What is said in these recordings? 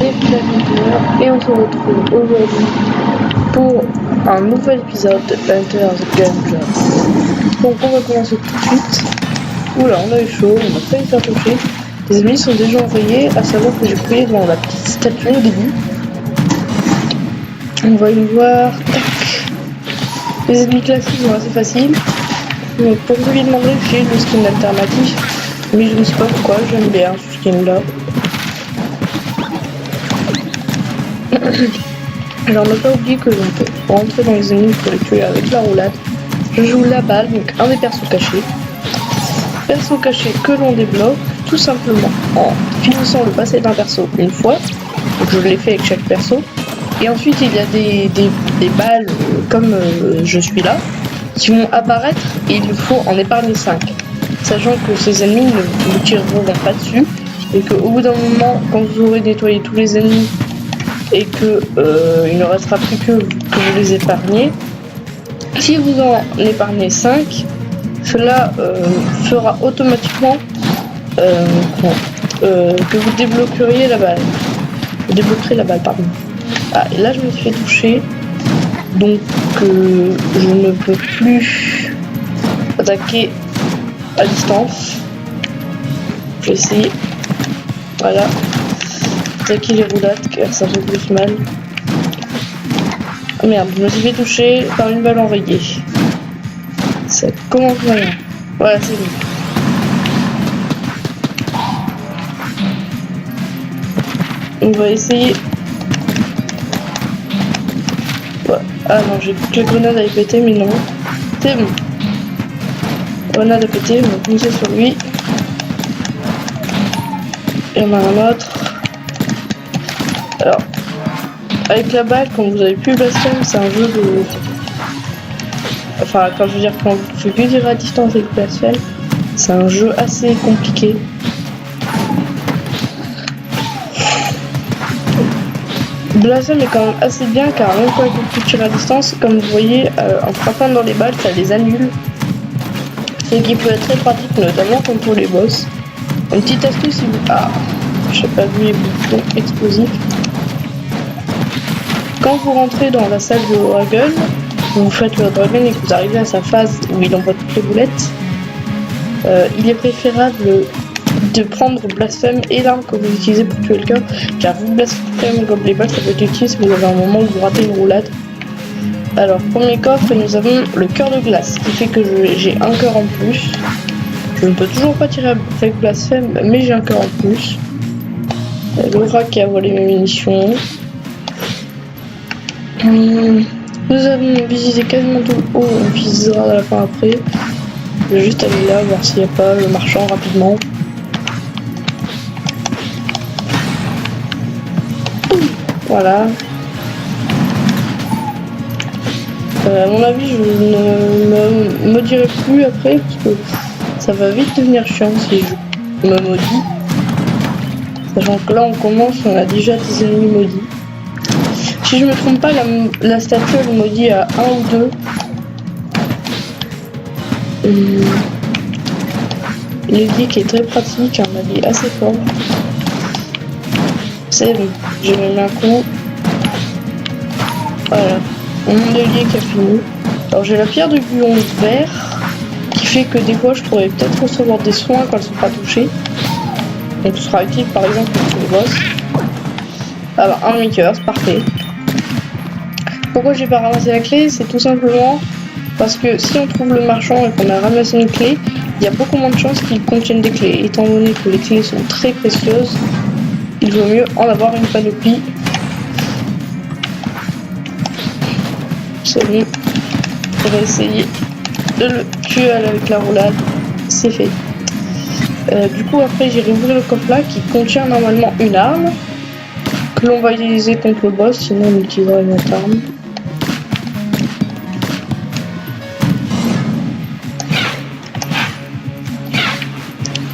Et on se retrouve aujourd'hui pour un nouvel épisode de Enter the Gungeon. Donc on va commencer tout de suite. Oula, on a eu chaud, on a failli se faire toucher. Les ennemis sont déjà envoyés, à savoir que j'ai pris dans la petite statue au début. On va y voir. Tac. Les ennemis classiques sont assez faciles. Donc pour vous lui demander, j'ai le skin alternatif. Mais je ne sais pas pourquoi, j'aime bien ce skin là. Alors ne pas oublier que l'on peut rentrer dans les ennemis pour les tuer avec la roulade. Je joue la balle, donc un des persos cachés. Perso caché que l'on débloque tout simplement en finissant le passé d'un perso une fois. Donc je l'ai fait avec chaque perso. Et ensuite il y a des balles comme je suis là qui vont apparaître et il faut en épargner 5. Sachant que ces ennemis ne tireront pas dessus et qu'au bout d'un moment, quand vous aurez nettoyé tous les ennemis et que il ne restera plus que vous les épargnez, si vous en épargnez 5, cela fera automatiquement que vous débloqueriez la balle. Vous débloquerez la balle, pardon. Ah, et là je me suis fait toucher, donc je ne peux plus attaquer à distance. Je vais essayer. Voilà. Attaquer les roulades car ça fait plus mal. Ah merde, je me suis fait toucher par une balle enrayée. Ça commence bien. Voilà, c'est bon. On va essayer. Ouais. Ah non, j'ai cru que la grenade avait pété, mais non. C'est bon. Grenade a pété, on va foncer sur lui. Et on a un autre. Alors, avec la balle, quand vous avez plus Blasphème, c'est un jeu de... Enfin, quand je veux dire, quand vous pouvez plus tirer à distance avec Blasphème, c'est un jeu assez compliqué. Blasphème est quand même assez bien car même quand vous pouvez tirer à distance, comme vous voyez, en frappant dans les balles, ça les annule. Ce qui peut être très pratique, notamment contre les boss. Une petite astuce, si vous... Ah, j'ai pas vu les boutons explosifs. Quand vous rentrez dans la salle de Dragon, vous faites le Dragon et que vous arrivez à sa phase où il envoie toutes les boulettes, il est préférable de prendre Blasphème et l'arme que vous utilisez pour tuer le cœur, car vous Blasphème comme les balles, ça peut être utile si vous avez un moment où vous ratez une roulade. Alors, premier coffre, nous avons le cœur de glace, qui fait que j'ai un cœur en plus. Je ne peux toujours pas tirer avec Blasphème, mais j'ai un cœur en plus. Laura qui a volé mes munitions. Nous avons visité quasiment tout le haut, on visitera à la fin après. Je vais juste aller là, voir s'il n'y a pas le marchand rapidement. Voilà. À mon avis, je ne me dirai plus après, parce que ça va vite devenir chiant si je me maudis. Sachant que là, on commence, on a déjà des ennemis maudits. Si je me trompe pas, la statue elle maudit à 1 ou 2. L'aiguille qui est très pratique, un allié assez fort. C'est bon, j'ai mis un coup. Voilà, mon allié qui a fini. Alors j'ai la pierre de Guyon vert, qui fait que des fois je pourrais peut-être recevoir des soins quand elles sont pas touchées. Donc ce sera utile par exemple pour les boss. Alors un demi-cœur, c'est parfait. Pourquoi j'ai pas ramassé la clé? C'est tout simplement parce que si on trouve le marchand et qu'on a ramassé une clé, il y a beaucoup moins de chances qu'il contienne des clés. Étant donné que les clés sont très précieuses, il vaut mieux en avoir une panoplie. C'est bon. On va essayer de le tuer avec la roulade. C'est fait. Du coup après j'ai rouvert le coffre là qui contient normalement une arme que l'on va utiliser contre le boss, sinon on utilisera une autre arme.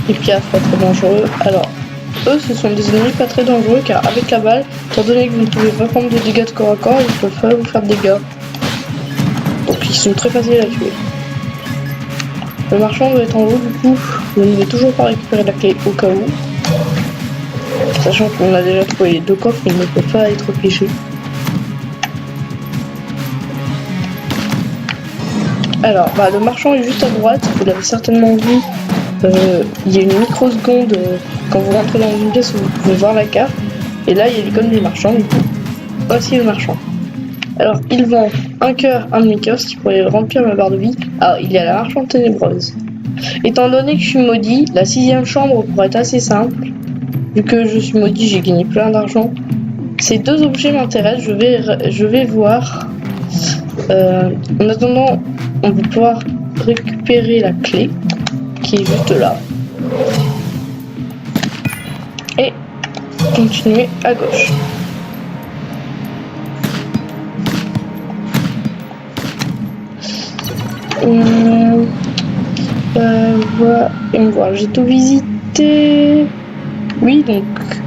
Les piafs pas très dangereux. Alors eux ce sont des ennemis pas très dangereux car avec la balle, étant donné que vous ne pouvez pas prendre de dégâts de corps à corps, ils peuvent pas vous faire de dégâts. Donc ils sont très faciles à tuer. Le marchand doit être en haut du coup, je ne vais toujours pas récupérer la clé au cas où. Sachant qu'on a déjà trouvé les 2 coffres, ils ne peuvent pas être piégés. Alors, le marchand est juste à droite, vous l'avez certainement vu. Il y a une microseconde quand vous rentrez dans une pièce où vous pouvez voir la carte. Et là, il y a l'icône du marchand, du coup. Voici le marchand. Alors, il vend un cœur, un demi-cœur, ce qui pourrait remplir ma barre de vie. Alors, il y a la marchande ténébreuse. Étant donné que je suis maudit, la 6ème chambre pourrait être assez simple. Vu que je suis maudit, j'ai gagné plein d'argent. Ces 2 objets m'intéressent, je vais voir. En attendant, on va pouvoir récupérer la clé qui est juste là. Et continuer à gauche. Voilà, j'ai tout visité. Oui, donc,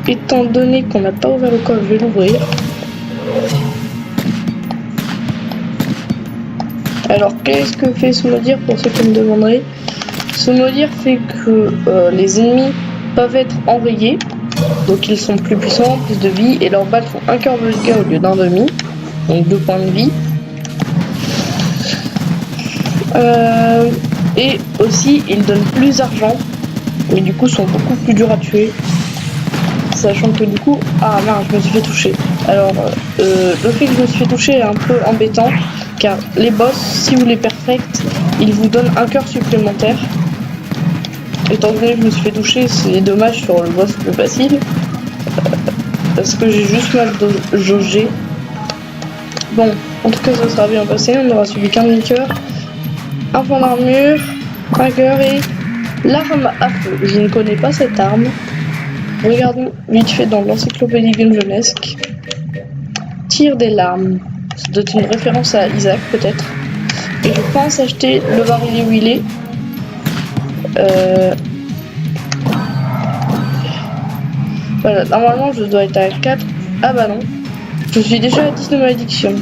étant donné qu'on n'a pas ouvert le coffre, je vais l'ouvrir. Alors, qu'est-ce que fait ce maudire pour ceux qui me demanderaient? Ce maudire fait que les ennemis peuvent être enrayés, donc ils sont plus puissants, plus de vie, et leurs balles font un cœur de dégâts au lieu d'un demi, donc 2 points de vie. Et aussi, ils donnent plus d'argent, mais du coup sont beaucoup plus durs à tuer. Sachant que du coup, ah merde, je me suis fait toucher. Alors, le fait que je me suis fait toucher est un peu embêtant, car les boss, si vous les perfectez, ils vous donnent un cœur supplémentaire. Étant donné que je me suis fait toucher, c'est dommage sur le boss plus facile, parce que j'ai juste mal jaugé. Bon, en tout cas, ça sera bien passé. On aura suivi qu'un demi-cœur, un point d'armure, un cœur et l'arme à feu. Je ne connais pas cette arme. Regardons vite fait dans l'encyclopédie gungeonesque. Tir des larmes. Ça doit être une référence à Isaac peut-être. Et je pense acheter le barillet wheelé. Voilà, normalement je dois être à 4. Ah bah non. Je suis déjà à 10 de malédiction.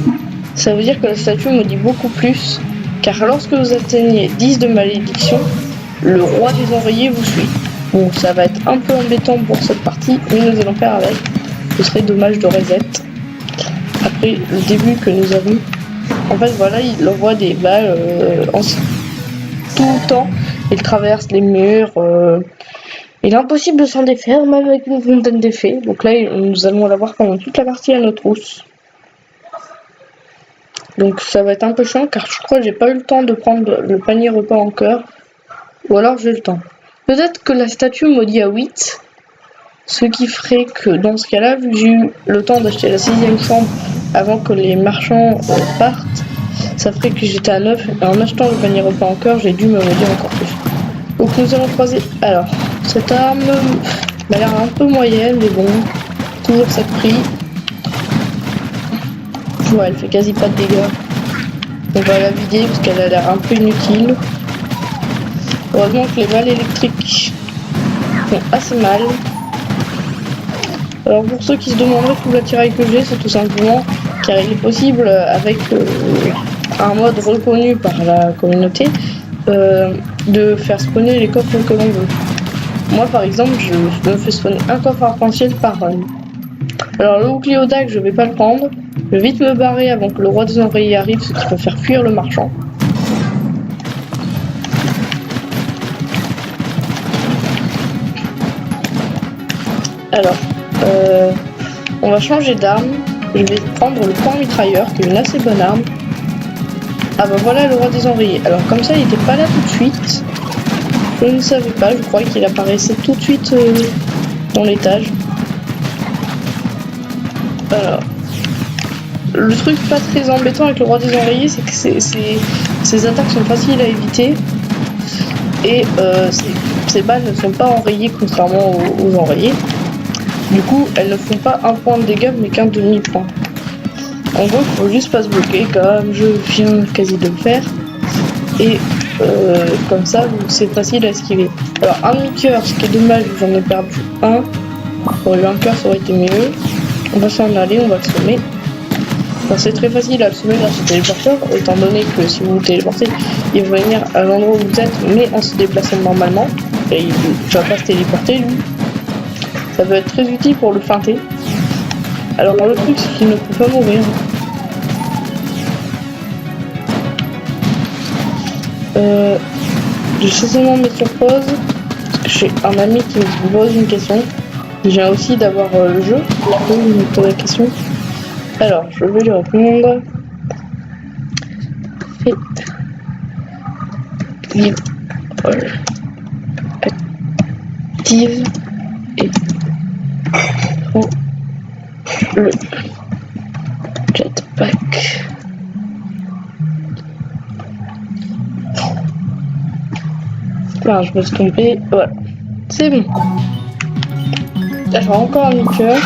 Ça veut dire que la statue me dit beaucoup plus. Car lorsque vous atteignez 10 de malédiction, le roi des enrayés vous suit. Bon, ça va être un peu embêtant pour cette partie, mais nous allons faire avec. Ce serait dommage de reset. Après le début que nous avons. En fait, voilà, il envoie des balles tout le temps. Il traverse les murs. Il est impossible de s'en défaire, même avec une fontaine d'effets. Donc là, nous allons l'avoir pendant toute la partie à notre trousse. Donc ça va être un peu chiant, car je crois que j'ai pas eu le temps de prendre le panier repas en cœur. Ou alors j'ai le temps. Peut-être que la statue maudit à 8, ce qui ferait que dans ce cas-là, vu que j'ai eu le temps d'acheter la 6ème chambre avant que les marchands partent, ça ferait que j'étais à 9, et en achetant le panier repas en cœur, j'ai dû me maudire encore plus. Donc nous allons croiser. Alors, cette arme m'a l'air un peu moyenne, mais bon, toujours cette prix. Ouais, elle fait quasi pas de dégâts. On va la vider parce qu'elle a l'air un peu inutile. Heureusement que les balles électriques font assez mal. Alors pour ceux qui se demanderaient tout l'attirail que j'ai, c'est tout simplement car il est possible avec un mode reconnu par la communauté de faire spawner les coffres que l'on veut. Moi par exemple, je me fais spawner un coffre arc-en-ciel par run. Alors le bouclier au dague, je vais pas le prendre. Je vais vite me barrer avant que le roi des enrayés arrive, ce qui peut faire fuir le marchand. Alors, on va changer d'arme. Je vais prendre le point mitrailleur, qui est une assez bonne arme. Ah bah voilà le roi des enrayés. Alors comme ça, il n'était pas là tout de suite. Je ne savais pas, je croyais qu'il apparaissait tout de suite dans l'étage. Alors, le truc pas très embêtant avec le roi des enrayés, c'est que ses attaques sont faciles à éviter. Et ces balles ne sont pas enrayées contrairement aux enrayés. Du coup, elles ne font pas un point de dégâts mais qu'un demi-point. En gros, il faut juste pas se bloquer comme je viens quasi de le faire. Et comme ça, c'est facile à esquiver. Alors, un demi-cœur, ce qui est dommage, j'en ai perdu un. Pour eu un cœur, ça aurait été mieux. On va s'en aller, on va le sommer. Enfin, c'est très facile à le sommer grâce au téléporteur, étant donné que si vous vous téléportez, il va venir à l'endroit où vous êtes, mais en se déplaçant normalement. Et il ne va pas se téléporter, lui. Ça peut être très utile pour le feinter. Alors le truc c'est qu'il ne peut pas mourir. Je vais certainement mettre sur pause parce que j'ai un ami qui me pose une question. Il vient aussi d'avoir le jeu. Il me pose la question. Alors je vais lui répondre. Vive active et prends le jetpack. Là, je me suis trompée. Voilà, c'est bon. Là, j'ai encore un cœur.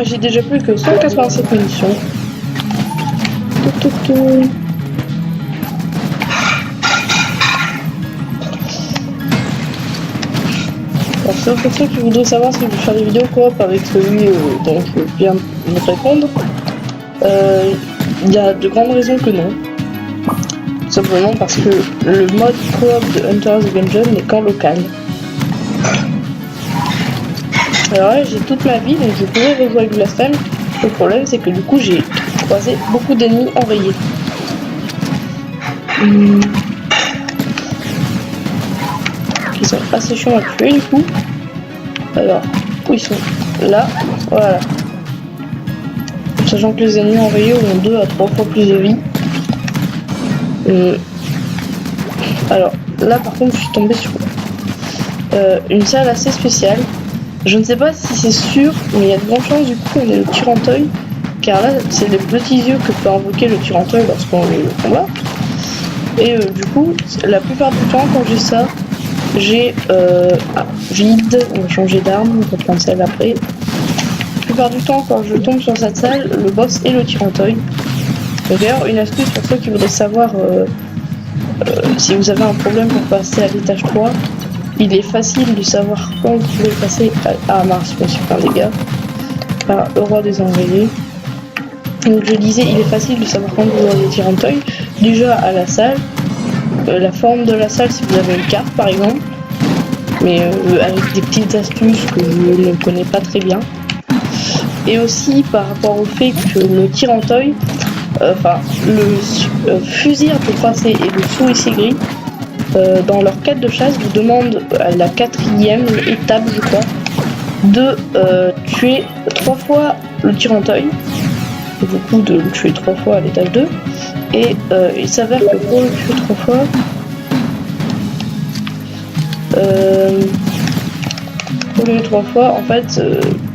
J'ai déjà plus que 187 munitions. Alors, c'est pour ceux qui voudraient savoir si je vais faire des vidéos coop avec celui dont je viens de répondre, il y a de grandes raisons que non. Tout simplement parce que le mode coop de Enter the Gungeon n'est qu'en local. Alors là, j'ai toute ma vie, donc je pourrais rejouer avec Blasphème. Le problème, c'est que du coup, j'ai croisé beaucoup d'ennemis enrayés. Ils sont assez chiants à tuer, du coup. Alors, où ils sont? Là, voilà. Sachant que les ennemis enrayés ont 2 à 3 fois plus de vie. Alors, là, par contre, je suis tombée sur une salle assez spéciale. Je ne sais pas si c'est sûr, mais il y a de grandes chances du coup qu'on ait le Tyranteuil, car là c'est les petits yeux que peut invoquer le Tyranteuil lorsqu'on est au combat. Et du coup, la plupart du temps quand j'ai ça, j'ai vide, on va changer d'arme, on va prendre celle après. La plupart du temps quand je tombe sur cette salle, le boss est le Tyranteuil. D'ailleurs, une astuce pour ceux qui voudraient savoir si vous avez un problème pour passer à l'étage 3, il est facile de savoir quand vous pouvez passer à Mars, je me suis fait un dégât, par le roi des enrayés. Donc je disais, il est facile de savoir quand vous avez Tyranteuil. Déjà à la salle, la forme de la salle si vous avez une carte par exemple, mais avec des petites astuces que je ne connais pas très bien. Et aussi par rapport au fait que le Tyranteuil, le fusil à peu tracé et le sous gris, dans leur quête de chasse, vous demande à la 4e étape, je crois, de tuer 3 fois le Tyranteuil, et du coup de le tuer 3 fois à l'étage 2. Et il s'avère que pour le tuer 3 fois, en fait,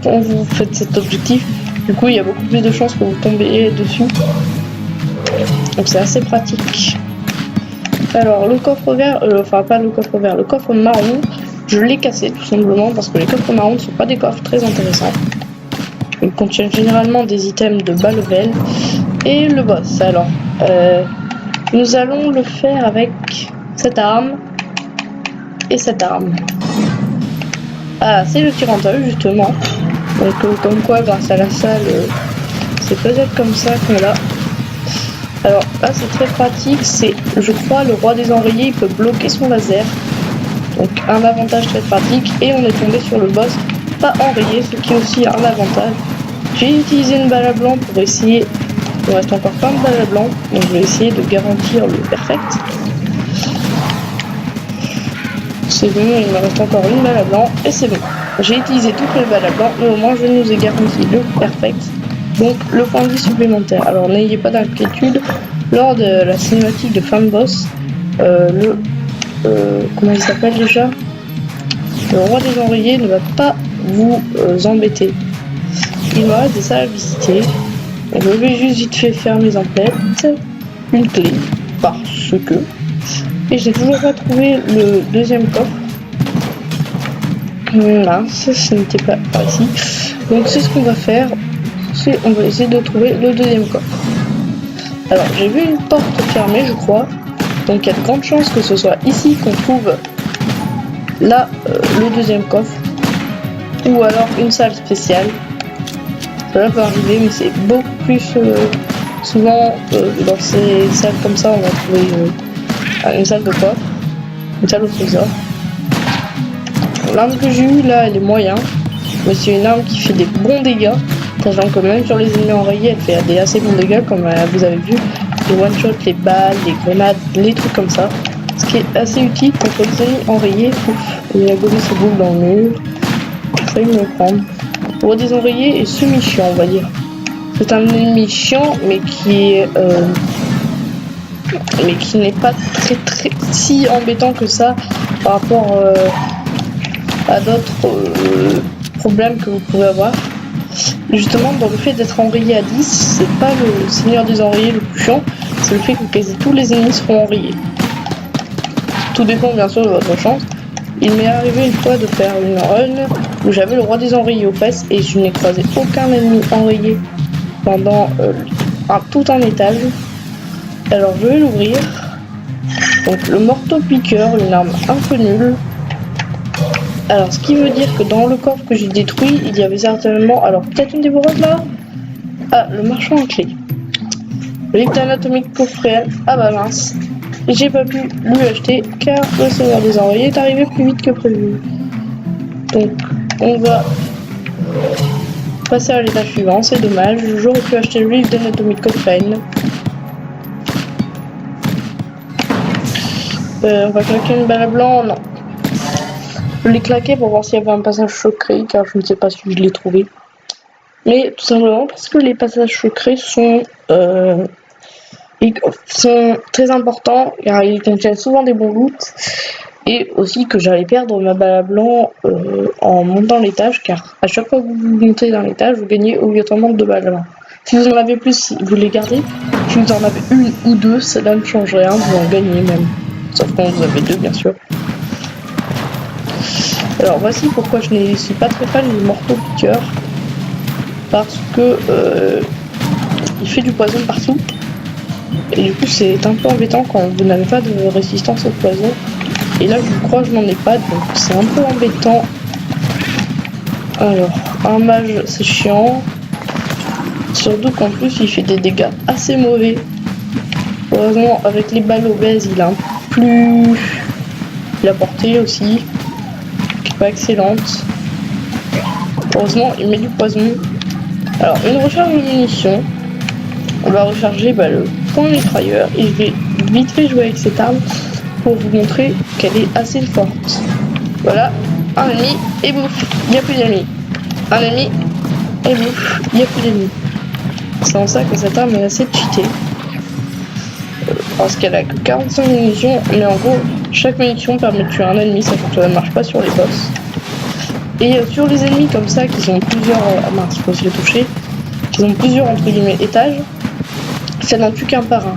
quand vous faites cet objectif, du coup, il y a beaucoup plus de chances que vous tombiez dessus. Donc c'est assez pratique. Alors le coffre vert, pas le coffre vert, le coffre marron, je l'ai cassé tout simplement parce que les coffres marrons ne sont pas des coffres très intéressants. Ils contiennent généralement des items de bas level. Et le boss, alors, nous allons le faire avec cette arme et cette arme. Ah, c'est le Tyranteuil justement. Donc comme quoi, grâce à la salle, c'est peut-être comme ça qu'on l'a. Alors là c'est très pratique, c'est je crois le roi des enrayés, il peut bloquer son laser. Donc un avantage très pratique, et on est tombé sur le boss pas enrayé, ce qui est aussi un avantage. J'ai utilisé une balle à blanc pour essayer, il me reste encore plein de balles à blanc, donc je vais essayer de garantir le perfect. C'est bon, il me reste encore une balle à blanc et c'est bon. J'ai utilisé toutes les balles à blanc, mais au moins je nous ai garanti le perfect. Donc le point de vie supplémentaire. Alors n'ayez pas d'inquiétude, lors de la cinématique de fin de boss, comment il s'appelle déjà, le roi des enrayés ne va pas vous embêter. Il me reste des salles à visiter. Je vais juste vite fait faire mes emplettes, une clé, parce que, et j'ai toujours pas trouvé le deuxième coffre. Là, ce n'était pas par ici. Donc c'est ce qu'on va faire. On va essayer de trouver le deuxième coffre. Alors j'ai vu une porte fermée je crois, donc il y a de grandes chances que ce soit ici qu'on trouve là le deuxième coffre, ou alors une salle spéciale. Cela peut arriver, mais c'est beaucoup plus souvent dans ces salles comme ça on va trouver une salle de coffre, une salle au trésor. l'arme que j'ai eue là, elle est moyenne. Mais c'est une arme qui fait des bons dégâts. Sachant que même sur les ennemis enrayés, elle fait des assez bons dégâts, comme vous avez vu. Les one-shot, les balles, les grenades, les trucs comme ça. Ce qui est assez utile contre les ennemis enrayés. Ouf, il a gommé ses boules dans le mur. J'ai failli me le prendre. Le roi des enrayés est semi-chiant, on va dire. C'est un ennemi chiant, mais qui n'est pas très si embêtant que ça par rapport à d'autres problèmes que vous pouvez avoir. Justement, dans le fait d'être enrayé à 10, c'est pas le seigneur des enrayés le plus chiant, c'est le fait que quasi tous les ennemis seront enrayés. Tout dépend bien sûr de votre chance. Il m'est arrivé une fois de faire une run où j'avais le roi des enrayés aux fesses et je n'ai croisé aucun ennemi enrayé pendant tout un étage. Alors je vais l'ouvrir. Donc le marteau-piqueur, une arme un peu nulle. Alors ce qui veut dire que dans le coffre que j'ai détruit, il y avait certainement... Alors peut-être une dévoreuse là. Ah, le marchand à clé. Le livre d'anatomique coffret. Ah bah mince. J'ai pas pu lui acheter car le seigneur des enrayés est arrivé plus vite que prévu. Donc on va passer à l'étape suivant, c'est dommage. J'aurais pu acheter le livre d'anatomique coffret. On va claquer une balle à blanc, non. Je l'ai claqué pour voir s'il y avait un passage secret, car je ne sais pas si je l'ai trouvé. Mais tout simplement parce que les passages secrets sont très importants, car ils contiennent souvent des bons loots. Et aussi que j'allais perdre ma balle à blanc en montant l'étage, car à chaque fois que vous montez dans l'étage, vous gagnez obligatoirement 2 balles à blanc. Si vous en avez plus, vous les gardez. Si vous en avez une ou deux, cela ne change rien, vous en gagnez même. Sauf quand vous avez 2, bien sûr. Alors voici pourquoi je ne suis pas très fan du marteau-piqueur. Parce que il fait du poison partout. Et du coup c'est un peu embêtant quand vous n'avez pas de résistance au poison. Et là je crois que je n'en ai pas, donc c'est un peu embêtant. Alors, un mage c'est chiant. Surtout qu'en plus il fait des dégâts assez mauvais. Heureusement avec les balles obèses il a plus la portée aussi. Pas excellente. Heureusement il met du poison. Alors une recharge de munitions. On va recharger le point mitrailleur et je vais vite fait jouer avec cette arme pour vous montrer qu'elle est assez forte. Voilà, un ennemi et bouf, il n'y a plus d'ennemis. Un ennemi et bouf, il n'y a plus d'ennemis. C'est en ça que cette arme est assez cheatée. Parce qu'elle a que 45 munitions, mais en gros chaque munition permet de tuer un ennemi, ça ne marche pas sur les boss. Et sur les ennemis comme ça, qui ont plusieurs... ah mince, je l'ai touché. Qui ont plusieurs, entre guillemets, étages, ça n'en tue qu'un par un.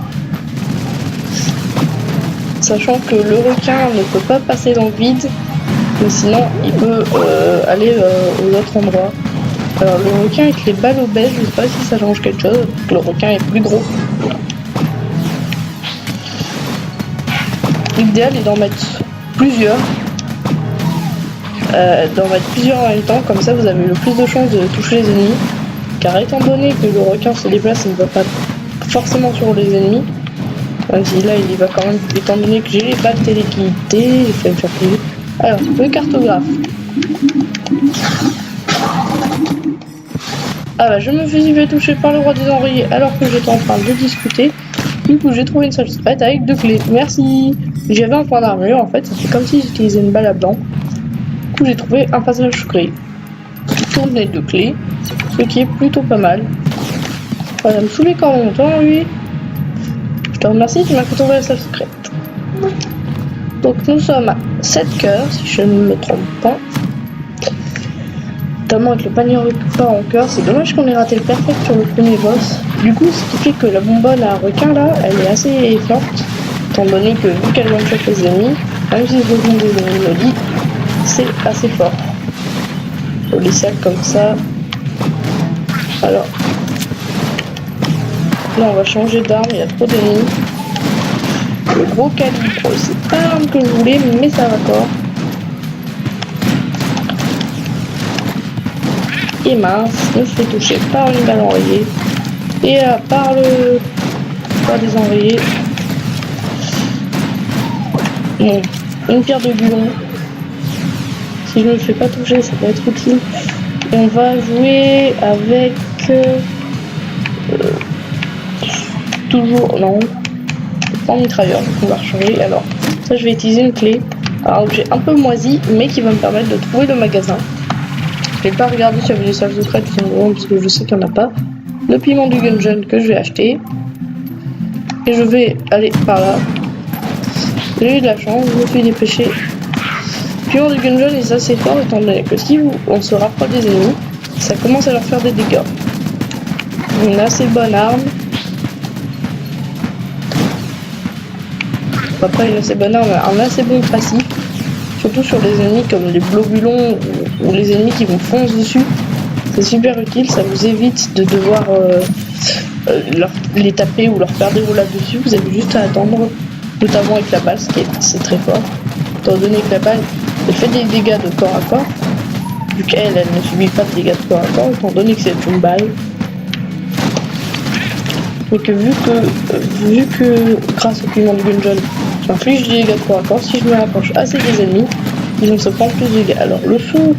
Sachant que le requin ne peut pas passer dans le vide, mais sinon il peut aller aux autres endroits. Alors le requin avec les balles obèses, je ne sais pas si ça change quelque chose, le requin est plus gros. L'idéal est d'en mettre plusieurs. En même temps, comme ça vous avez le plus de chances de toucher les ennemis. Car étant donné que le requin se déplace et ne va pas forcément sur les ennemis, même si là il y va quand même, étant donné que j'ai les balles téléguidées, il faut me faire plaisir. Alors, le cartographe. Ah bah je me suis fait toucher par le roi des enrayés alors que j'étais en train de discuter. Du coup j'ai trouvé une salle secrète avec 2 clés. Merci. J'avais un point d'armure en fait, c'est comme si j'utilisais une balle à blanc. Du coup j'ai trouvé un passage secret. Tourner 2 clés, ce qui est plutôt pas mal. On va me saouler quand même longtemps lui. Je te remercie, tu m'as fait trouver la salle secrète. Donc nous sommes à 7 cœurs si je ne me trompe pas. Notamment avec le panier repas en cœur, c'est dommage qu'on ait raté le perfect sur le premier boss. Du coup, ce qui fait que la bonbonne à requin là, elle est assez forte, étant donné que vu qu'elle one shot les ennemis, même si je vous des ennemis maudits, c'est assez fort. Les sacs comme ça. Alors, là on va changer d'arme, il y a trop d'ennemis. Le gros calibre, c'est pas l'arme que je voulais, mais ça va encore. Et mince, je me fais toucher par une balle enrayée. Et par des enrayés. Bon, une pierre de boulon. Si je me fais pas toucher, ça peut être utile. Et on va jouer avec... toujours... Non. Pas mitrailleur, donc on va changer. Alors, ça je vais utiliser une clé. Alors, objet un peu moisi, mais qui va me permettre de trouver le magasin. Je vais pas regarder s'il y avait des salles secrètes, parce que je sais qu'il n'y en a pas. Le piment du Gungeon que je vais acheter. Et je vais aller par là. J'ai eu de la chance, je me suis dépêché. Le piment du Gungeon est assez fort, étant donné que si on se rapproche des ennemis, ça commence à leur faire des dégâts. Une assez bonne arme. Après, une assez bonne arme, un assez bon passif. Surtout sur les ennemis comme les globulons ou les ennemis qui vous foncent dessus. C'est super utile, ça vous évite de devoir les taper ou leur faire des roulades dessus. Vous avez juste à attendre, notamment avec la balle, c'est très fort. Étant donné que la balle, elle fait des dégâts de corps à corps, vu qu'elle ne subit pas de dégâts de corps à corps, étant donné que c'est une balle. Mais que vu que grâce au piment du Gungeon, j'inflige des dégâts de corps à corps, si je me rapproche assez des ennemis, ils vont se prendre plus de dégâts. Alors le feu,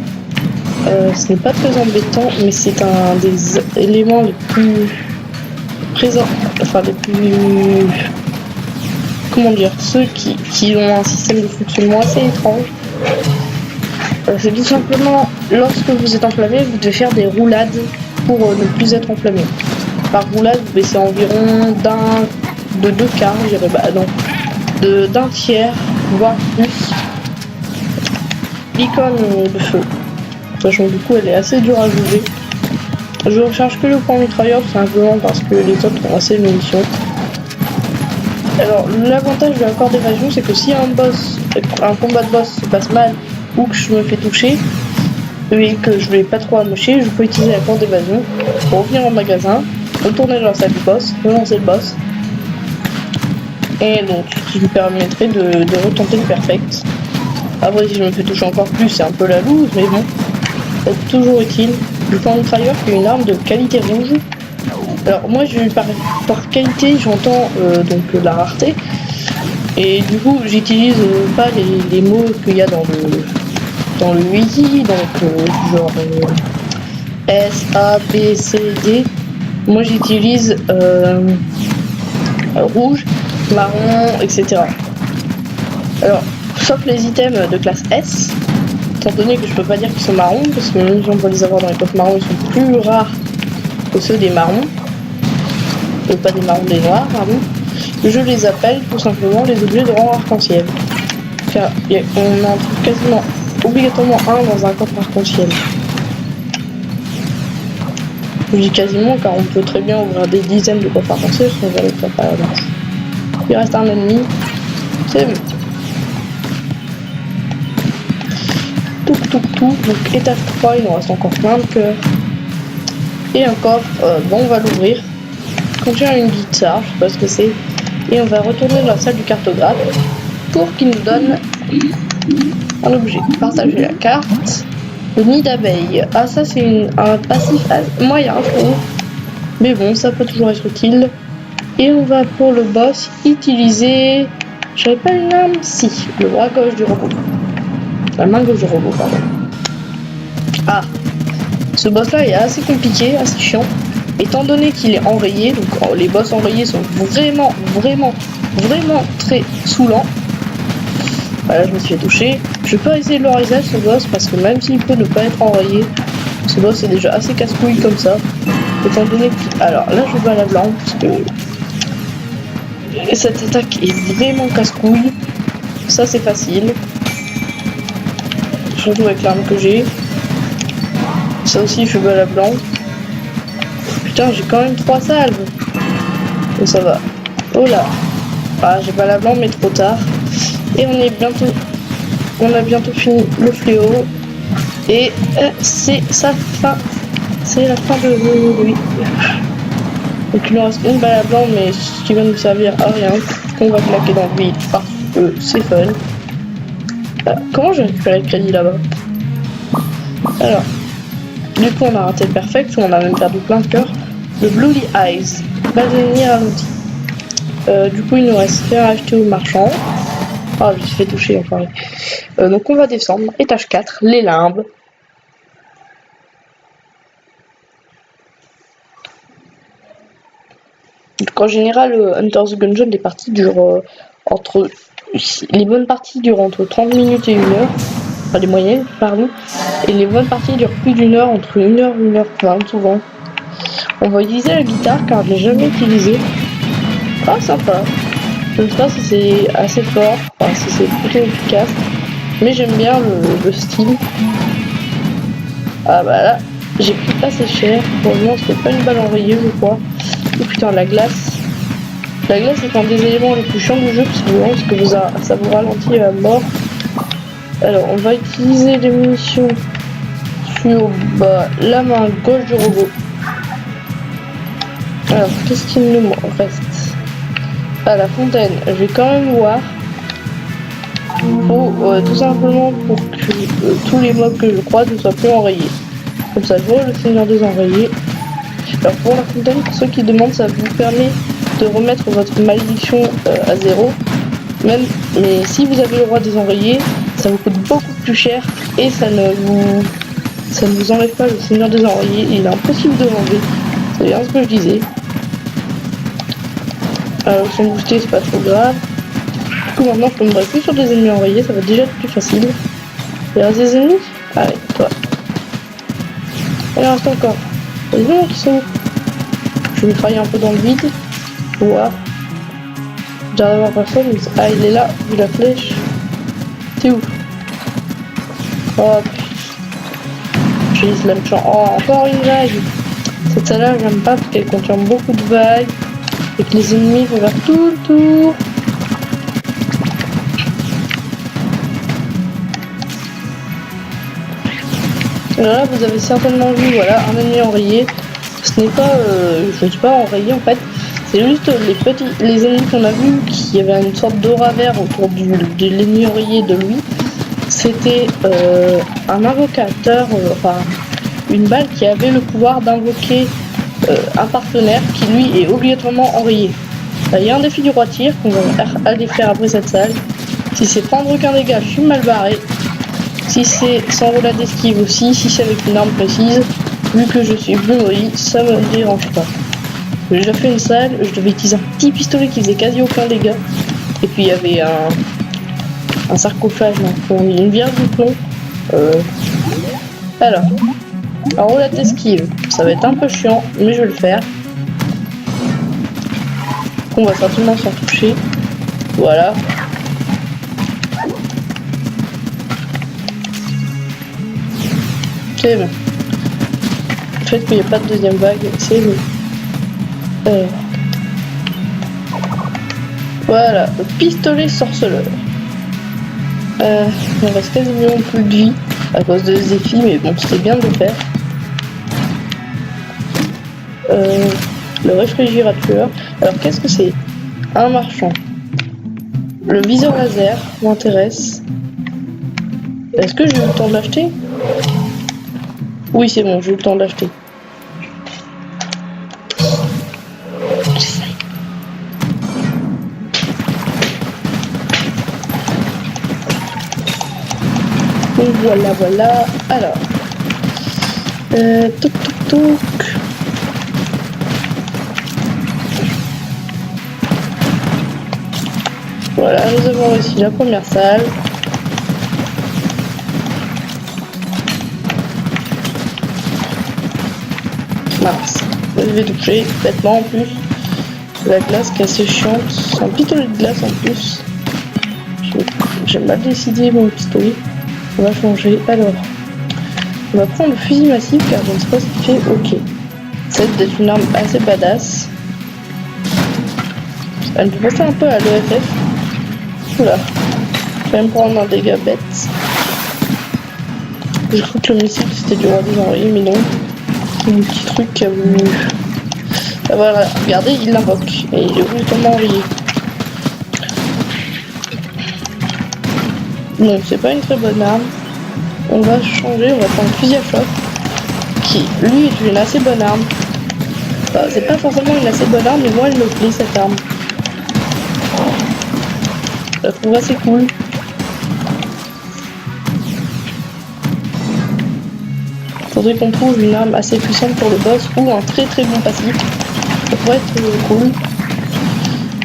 ce n'est pas très embêtant, mais c'est un des éléments les plus présents, enfin les plus... Comment dire, ceux qui ont un système de fonctionnement assez étrange. C'est tout simplement, lorsque vous êtes enflammé, vous devez faire des roulades pour ne plus être enflammé. Par roulade, vous baissez environ de 2 quarts, je dirais, bah non, d'un tiers, voire plus, l'icône de feu. Sachant que du coup, elle est assez dure à jouer. Je recharge que le point mitrailleur, simplement parce que les autres ont assez de munitions. Alors, l'avantage de l'accord d'évasion, c'est que si un combat de boss se passe mal, ou que je me fais toucher, et que je vais pas trop amocher, je peux utiliser l'accord d'évasion pour revenir au magasin, retourner dans la salle du boss, relancer le boss, et donc ce qui me permettrait de retenter le perfect. Après, si je me fais toucher encore plus, c'est un peu la loose, mais bon, c'est toujours utile. Le point mitrailleur qui est une arme de qualité rouge. Alors moi, par qualité, j'entends donc la rareté, et du coup, j'utilise pas les mots qu'il y a dans le wiki, donc genre S, A, B, C, D. Moi j'utilise rouge, marron, etc. Alors, sauf les items de classe S, étant donné que je peux pas dire qu'ils sont marrons, parce que même si on peut les avoir dans les coffres marrons, ils sont plus rares que ceux des marrons. Pas des marrons, des noirs, pardon. Je les appelle tout simplement les objets de rang arc-en-ciel. Car on en trouve quasiment obligatoirement un dans un coffre arc-en-ciel. Je dis quasiment car on peut très bien ouvrir des dizaines de coffres arc-en-ciel sans jamais faire par la base. Il reste un ennemi, c'est bon. Tout. Donc étage 3, il nous reste encore plein de cœurs. Et un coffre, bon on va l'ouvrir. Contient une guitare, je sais pas ce que c'est. Et on va retourner dans la salle du cartographe pour qu'il nous donne un objet. Partager la carte. Le nid d'abeille. Ah ça c'est un passif moyen je trouve. Mais bon, ça peut toujours être utile. Et on va pour le boss utiliser... J'avais pas une arme? Si, le bras gauche du robot. La main gauche du robot, pardon. Ah, ce boss là est assez compliqué, assez chiant. Étant donné qu'il est enrayé, donc les boss enrayés sont vraiment très saoulants. Voilà, je me suis fait toucher. Je peux essayer de le reset ce boss parce que même s'il peut ne pas être enrayé, ce boss est déjà assez casse-couille comme ça. Étant donné que... Alors là je vais à la blanc parce que cette attaque est vraiment casse-couille. Ça c'est facile. Surtout avec l'arme que j'ai. Ça aussi je vais à la blanc. Putain, j'ai quand même 3 salves. Donc ça va. Oh là. Ah, j'ai pas la blanc, mais trop tard. Et on a bientôt fini le fléau. Et c'est sa fin. C'est la fin de lui. Donc il nous reste une balle à blanc, mais ce qui va nous servir à rien. On va claquer dans le vide parce que c'est fun. Comment j'ai récupéré le crédit là-bas? Alors. Du coup, on a raté le perfect, on a même perdu plein de cœurs. Le Bloody Eyes, base ennemi ralenti. Du coup, il nous reste faire acheter au marchand. Ah, je me suis fait toucher, enfin. Donc on va descendre. Étage 4, les limbes. Donc en général, Enter the Gungeon, les parties durent entre... Les bonnes parties durent entre 30 minutes et 1 heure. Enfin, les moyennes, pardon. Et les bonnes parties durent plus d'1 heure, entre 1 heure et 1h20 souvent. On va utiliser la guitare car je l'ai jamais utilisée. Ah, sympa. Je ne sais pas si c'est assez fort, enfin si c'est plutôt efficace. Mais j'aime bien le style. Ah bah là, j'ai pris assez cher. Pour le moment, c'était pas une balle enrayée, je crois. Oh putain, la glace. La glace est un des éléments les plus chiants du jeu, parce que ça vous ralentit à mort. Alors, on va utiliser les munitions sur la main gauche du robot. Alors, qu'est-ce qu'il nous reste? À la fontaine, je vais quand même voir. Tout simplement pour que tous les mobs que je croise ne soient plus enrayés. Comme ça, je vois le seigneur des enrayés. Alors pour la fontaine, pour ceux qui demandent, ça vous permet de remettre votre malédiction à 0. Mais si vous avez le droit des enrayés, ça vous coûte beaucoup plus cher et ça ne vous enlève pas le seigneur des enrayés. Il est impossible de l'enlever. C'est bien ce que je disais. Alors ils sont boostés, c'est pas trop grave. Du coup maintenant je tomberai plus sur des ennemis enrayés, ça va déjà être plus facile. Il reste des ennemis? Allez, toi. Il en reste encore. Les gens qui sont où? Je vais travailler un peu dans le vide. Voir. J'arrive à voir personne. Mais... Ah, il est là, vu la flèche. T'es où? Oh, j'ai slam champ. Oh, encore une vague. Cette salle-là, j'aime pas parce qu'elle contient beaucoup de vagues. Et que les ennemis vont faire tout le tour. Alors là, vous avez certainement vu, voilà, un ennemi enrayé. Ce n'est pas, je ne dis pas enrayé en fait. C'est juste les ennemis qu'on a vus, qui avait une sorte d'aura vert autour de l'ennemi enrayé de lui. C'était un invocateur, enfin une balle qui avait le pouvoir d'invoquer un partenaire qui lui est obligatoirement enrayé. Il y a un défi du roi tir qu'on va aller faire après cette salle. Si c'est prendre aucun dégât, je suis mal barré. Si c'est sans roulade d'esquive aussi, si c'est avec une arme précise, vu que je suis bleu-gris, ça me dérange pas. J'ai déjà fait une salle, je devais utiliser un petit pistolet qui faisait quasi aucun dégât. Et puis il y avait un sarcophage, une vierge du plomb. Alors, en roulade d'esquive, ça va être un peu chiant, mais je vais le faire. On va certainement s'en toucher. Voilà. C'est bon. Le fait qu'il n'y ait pas de deuxième vague, c'est bon. Voilà, le pistolet sorceleur. Il me reste quasiment plus de vie à cause de ce défi, mais bon, c'était bien de le faire. Le réfrigérateur. Alors, qu'est-ce que c'est? Un marchand. Le viseur laser m'intéresse. Est-ce que j'ai eu le temps de l'acheter? Oui, c'est bon, j'ai eu le temps de l'acheter. Donc voilà. Alors. Touk. Voilà, nous avons réussi la première salle. Mince, je vais toucher bêtement en plus. La glace qui est assez chiante. C'est un pistolet de glace en plus. J'ai mal décidé mon pistolet. On va changer. Alors, on va prendre le fusil massif car je ne sais pas ce qu'il fait. Ok. Ça va être une arme assez badass. Elle me fait penser un peu à l'EFF. Oula. Je vais me prendre un dégât bête. J'ai cru que le missile c'était du roi des enrayés, mais non. C'est un petit truc qui a voulu. Ah, voilà, regardez, il l'invoque. Et il est obligatoirement enrayé. Non, c'est pas une très bonne arme. On va changer, on va prendre le fusil à choc. Qui, lui, est une assez bonne arme. Enfin, c'est pas forcément une assez bonne arme, mais moi, elle me plaît cette arme. Je la trouve assez cool. Faudrait qu'on trouve une arme assez puissante pour le boss ou un très très bon passif. Ça pourrait être cool.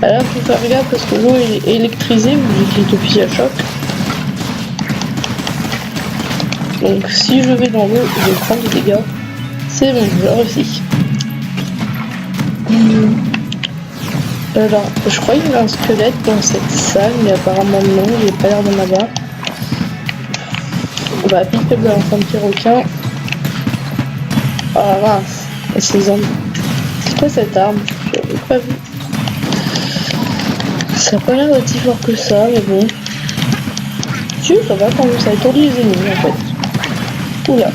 Là, faut faire gaffe parce que l'eau est électrisée, vu que j'utilise le fusil à choc. Donc si je vais dans l'eau, je vais prendre des dégâts. C'est bon, j'ai réussi. Alors, je croyais qu'il y avait un squelette dans cette salle, mais apparemment non, il n'y a pas l'air d'en avoir. On va vite fait balancer un petit requin. Ah mince, et ces zombies. C'est quoi cette arme? J'avais pas vu. Ça n'a pas l'air d'être si fort que ça, mais bon. Si, ça va quand même, ça étourdit les ennemis en fait. Oula.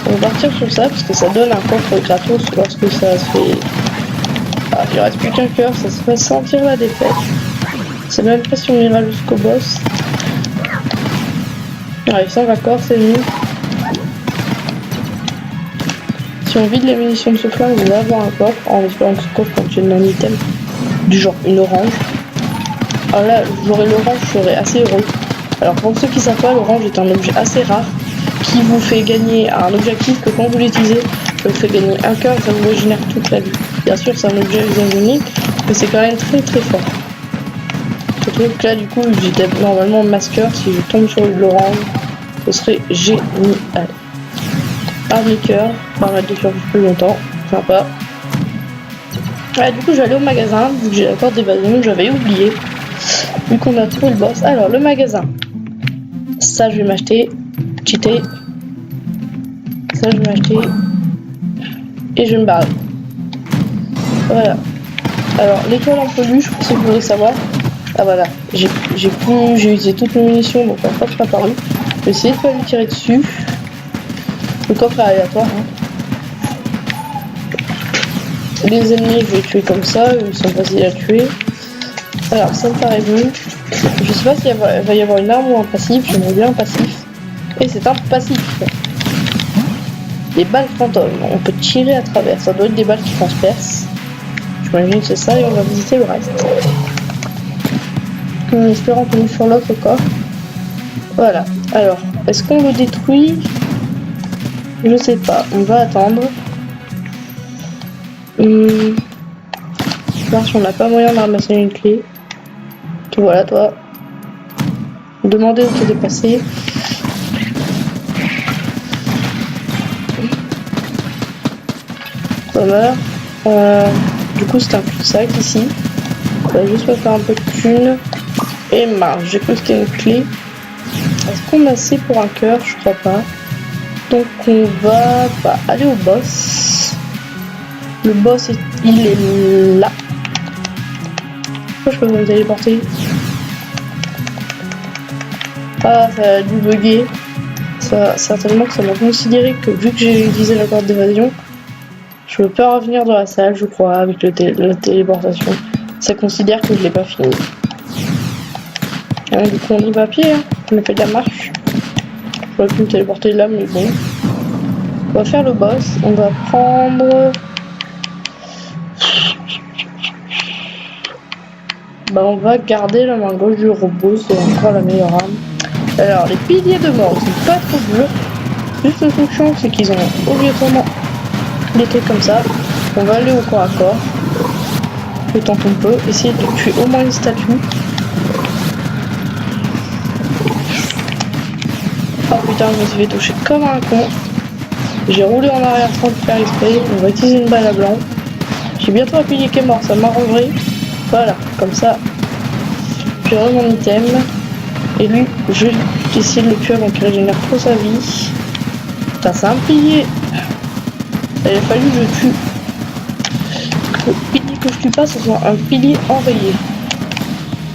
On va partir sur ça parce que ça donne un coffre gratos lorsque ça se fait. Ah, il reste plus qu'un cœur, ça se fait sentir la défaite. C'est même pas si on ira jusqu'au boss. Allez, ça va corps, c'est mieux. Si on vide les munitions de ce flingue, on va avoir un coffre en espérant que ce coffre contienne un item du genre une orange. Alors là, j'aurai l'orange, je serai assez heureux. Alors pour ceux qui savent pas, l'orange est un objet assez rare qui vous fait gagner un objectif que quand vous l'utilisez, ça vous fait gagner un cœur et ça vous régénère toute la vie. Bien sûr, c'est un objet unique, mais c'est quand même très très fort. Ce truc là, du coup, j'étais normalement masqueur. Si je tombe sur l'orange, ce serait génial. Arme cœur, permettre de survivre plus longtemps, sympa. Ouais, du coup, je vais aller au magasin, vu que j'ai la corde d'évasion, j'avais oublié. Vu qu'on a trouvé le boss. Alors, le magasin. Ça, je vais m'acheter. Cheater. Ça, je vais m'acheter. Et je vais me barrer. Voilà. Alors, l'étoile en peluche, pour ceux qui voulaient savoir. Ah voilà, j'ai utilisé toutes mes munitions, donc la fois c'est pas apparu. Je vais essayer de pas lui tirer dessus. Le coffre est aléatoire. Hein. Les ennemis, je vais les tuer comme ça, ils sont faciles à tuer. Alors, ça me paraît bon. Je sais pas s'il va y avoir une arme ou un passif, j'aimerais bien un passif. Et c'est un passif. Des balles fantômes, on peut tirer à travers, ça doit être des balles qui transpercent. J'imagine que c'est ça et on va visiter le reste. En espérant tomber sur l'autre coffre. Voilà. Alors, est-ce qu'on le détruit? Je sais pas. On va attendre. Voir si on n'a pas moyen de ramasser une clé. Voilà, toi. Demandez où t'es dépassé. Voilà. Du coup, c'est un cul-de-sac ici. On va juste me faire un peu de thune. Et mince, j'ai cru que c'était une clé. Est-ce qu'on a assez pour un cœur? Je crois pas. Donc on va aller au boss. Le boss, il est là. Pourquoi je peux me téléporter? Ah, ça a dû bugger. Ça, certainement que ça m'a considéré que vu que j'ai utilisé la corde d'évasion, je peux pas revenir dans la salle, je crois, avec la téléportation. Ça considère que je l'ai pas fini. Du coup on y va à pied, hein. On a fait de la marche. J'aurais pu me téléporter là, mais bon. On va faire le boss. On va prendre... on va garder la main gauche du robot, c'est encore la meilleure arme. Alors les piliers de mort, ils sont pas trop durs. Juste une fonction, c'est qu'ils ont obligatoirement des trucs comme ça. On va aller au corps à corps. Le temps qu'on peut. Essayer de tuer au moins une statue. Oh putain, je me suis fait toucher comme un con. J'ai roulé en arrière sans le faire exprès. On va utiliser une balle à blanc. J'ai bientôt un pilier qui est mort, ça m'arrangerait. Voilà, comme ça. J'ai mon item. Et lui, je vais essayer de le tuer avant qu'il régénère trop sa vie. Putain, c'est un pilier. Il a fallu que je tue. Le pilier que je tue pas, ce soit un pilier enrayé.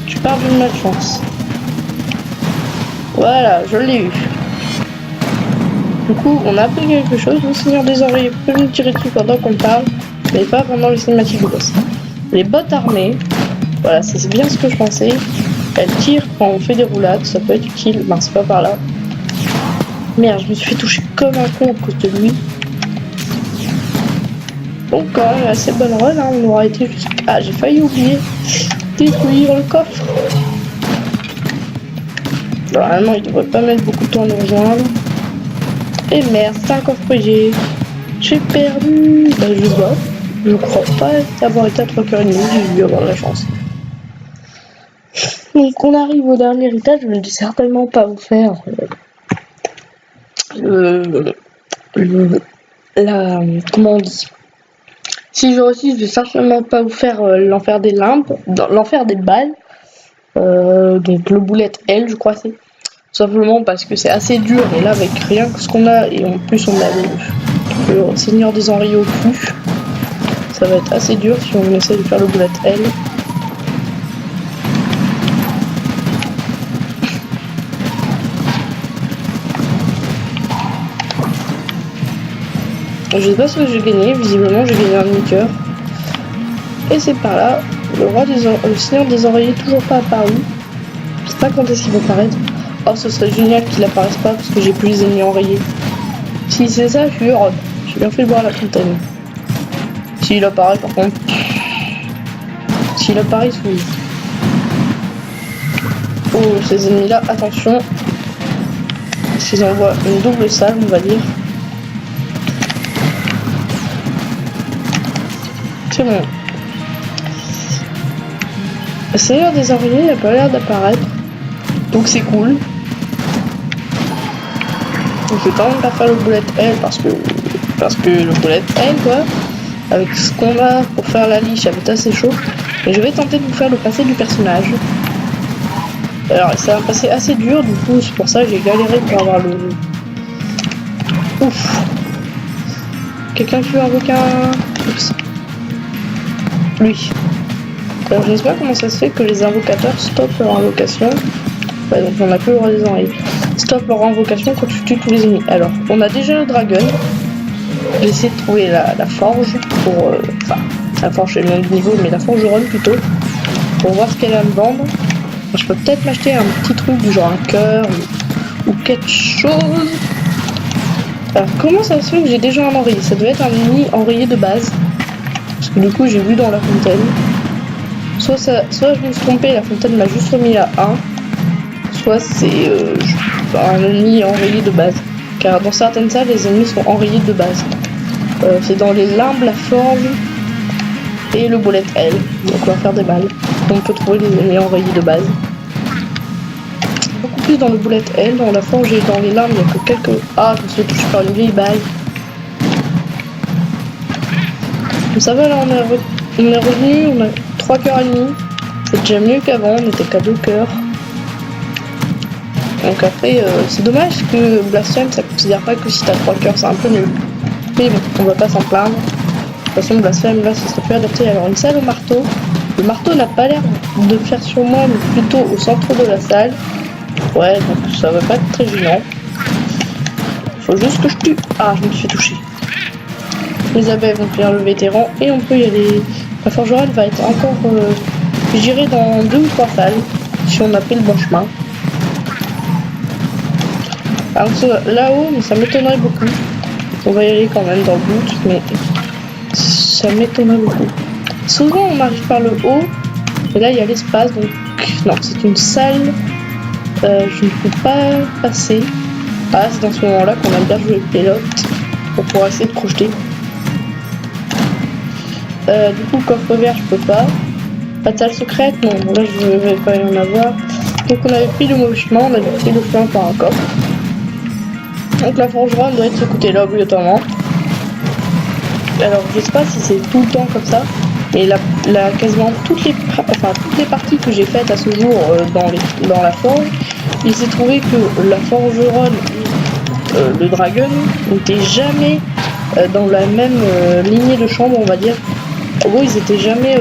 Tu pars d'une malchance. Voilà, je l'ai eu. Du coup, on a appris quelque chose. Le Seigneur des Oreilles peut nous tirer dessus pendant qu'on parle, mais pas pendant les cinématiques du boss. Les bottes armées, voilà, c'est bien ce que je pensais. Elles tirent quand on fait des roulades, ça peut être utile. Ben, c'est pas par là. Merde, je me suis fait toucher comme un con à cause de lui. Donc quand même assez bonne run, hein, on aura été jusqu'à... Ah, j'ai failli oublier détruire le coffre. Normalement, il devrait pas mettre beaucoup de temps à nous rejoindre. Et merde, c'est un coffre privé. J'ai perdu. Bah, je vois. Je crois pas avoir été à 3h30, j'ai dû avoir de la chance. Donc on arrive au dernier étage, je ne vais certainement pas vous faire comment on dit. Si je réussis, je vais certainement pas vous faire l'enfer des limbes, l'enfer des balles. Donc le boulette L, je crois c'est. Simplement parce que c'est assez dur, et là avec rien que ce qu'on a, et en plus on a le Seigneur des Enrayés au cul. Ça va être assez dur si on essaie de faire le boulette L. Je sais pas ce que j'ai gagné, visiblement j'ai gagné un demi-cœur. Et c'est par là, le Seigneur des Enrayés toujours pas apparu. Je sais pas quand est-ce qu'il va apparaître. Oh, ce serait génial qu'il apparaisse pas parce que j'ai plus les ennemis enrayés. Si c'est ça, je suis heureux. J'ai bien fait boire la fontaine. S'il apparaît par contre. S'il apparaît, il se fouille. Oh, ces ennemis-là, attention. Je les envoie une double salle, on va dire. C'est bon. Le Seigneur des Enrayés n'a pas l'air d'apparaître. Donc c'est cool. Je vais quand même pas faire le bullet L parce que le bullet L quoi, avec ce qu'on a pour faire la liche, ça va être assez chaud. Et je vais tenter de vous faire le passé du personnage. Alors ça va passer assez dur, du coup c'est pour ça que j'ai galéré pour avoir le... Ouf. Quelqu'un qui veut invoquer un... Oups. Lui. Alors je ne sais pas comment ça se fait que les invocateurs stoppent leur invocation. Ouais, donc on a plus le roi des enrayés. Stop leur invocation quand tu tues tous les ennemis. Alors, on a déjà le dragon. J'ai essayé de trouver la forge pour... Enfin, la forge c'est le même niveau, mais la forge run plutôt. Pour voir ce qu'elle a à me vendre. Alors, je peux peut-être m'acheter un petit truc du genre un cœur ou quelque chose. Alors, comment ça se fait que j'ai déjà un enrayé? Ça devait être un ennemi enrayé de base. Parce que du coup, j'ai vu dans la fontaine. Soit je me suis trompé, la fontaine m'a juste remis à 1. Soit c'est un ennemi enrayé de base. Car dans certaines salles, les ennemis sont enrayés de base. C'est dans les limbes, la forge et le bullet L. Donc on va faire des balles. On peut trouver les ennemis enrayés de base. Beaucoup plus dans le bullet L, dans la forge et dans les limbes, il n'y a que quelques... Ah, je me suis touché par une vieille balle. Donc ça va, là on est revenu, on a 3 cœurs et demi. C'est déjà mieux qu'avant, on était qu'à 2 cœurs. Donc après, c'est dommage que Blasphème, ça considère pas que si t'as 3 cœurs, c'est un peu nul. Mais bon, on va pas s'en plaindre. De toute façon, Blasphème, là, ça serait plus adapté. Alors, une salle au marteau. Le marteau n'a pas l'air de faire sur moi, mais plutôt au centre de la salle. Ouais, donc ça va pas être très gênant. Faut juste que je tue. Ah, je me suis fait toucher. Les abeilles vont finir le vétéran et on peut y aller. La forgerelle va être encore, je dirais, dans 2 ou 3 salles, si on a pris le bon chemin. Alors là-haut, mais ça m'étonnerait beaucoup. On va y aller quand même dans le but, mais ça m'étonnerait beaucoup. Souvent on arrive par le haut, et là il y a l'espace, donc non, c'est une salle. Je ne peux pas passer. Ah, c'est dans ce moment-là qu'on a bien joué le pilote pour pouvoir essayer de projeter. Du coup, coffre vert, je peux pas. Pas de salle secrète, non, là je ne vais pas y en avoir. Donc on avait pris le mauvais chemin, on avait pris le chemin par un coffre. Donc la forgeronne doit être ce côté-là obligatoirement. Alors je sais pas si c'est tout le temps comme ça, mais quasiment toutes les parties que j'ai faites à ce jour dans la forge, il s'est trouvé que la forgeronne et le dragon n'étaient jamais dans la même lignée de chambre, on va dire. En gros, ils étaient jamais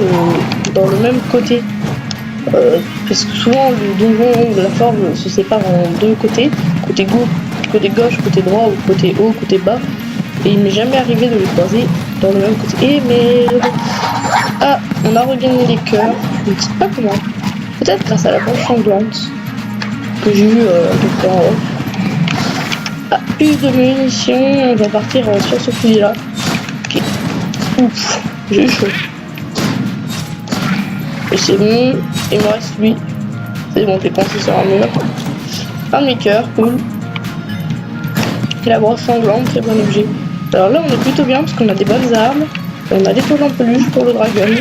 dans le même côté. Parce que souvent le donjon de la forge se sépare en 2 côtés, côté gauche, côté droit, ou côté haut, côté bas, et il m'est jamais arrivé de les croiser dans le même côté. Et mais ah, on a regagné les cœurs, je ne sais pas comment, peut-être grâce à la branche sanglante que j'ai eu de faire en off. Ah, plus de munitions, on va partir sur ce fusil là. Ok, Ouf, j'ai chaud. Et c'est bon, il me reste lui. C'est bon, j'ai pensé sur un mur. Un demi-cœur, cool. Et la brosse sanglante, très bon objet. Alors là, on est plutôt bien parce qu'on a des bonnes armes. Et on a l'étoile en peluche pour le dragon.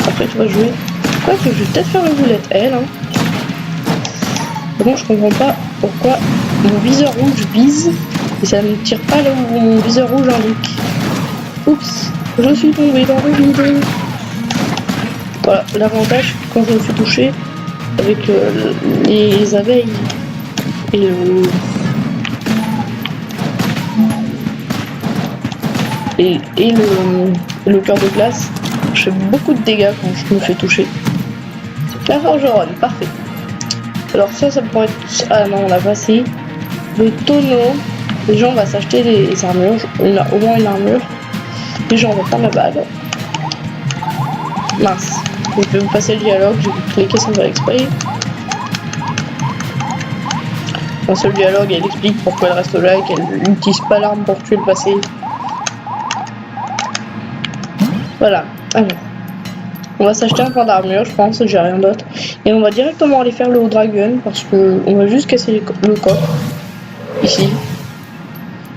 Après, tu vas jouer. Quoi que je vais peut-être faire le boulette elle. Hein. Bon, je comprends pas pourquoi mon viseur rouge vise et ça ne tire pas là où mon viseur rouge indique. Oups, je suis tombé dans le vide. Voilà, l'avantage quand je me suis touché avec les abeilles et le cœur de glace, je fais beaucoup de dégâts quand je me fais toucher. La forgeronne, parfait. Alors ça pourrait être... Ah non, on l'a passé. Le tonneau. Déjà, on va s'acheter des armures. On a au moins une armure. Déjà, on va prendre la balle. Mince. Je vais vous passer le dialogue. J'ai cliqué sans faire exprès. Un seul dialogue, elle explique pourquoi elle reste là et qu'elle n'utilise pas l'arme pour tuer le passé. Voilà. Alors. On va s'acheter un point d'armure, je pense, j'ai rien d'autre. Et on va directement aller faire le dragon parce que on va juste casser le coffre. Ici.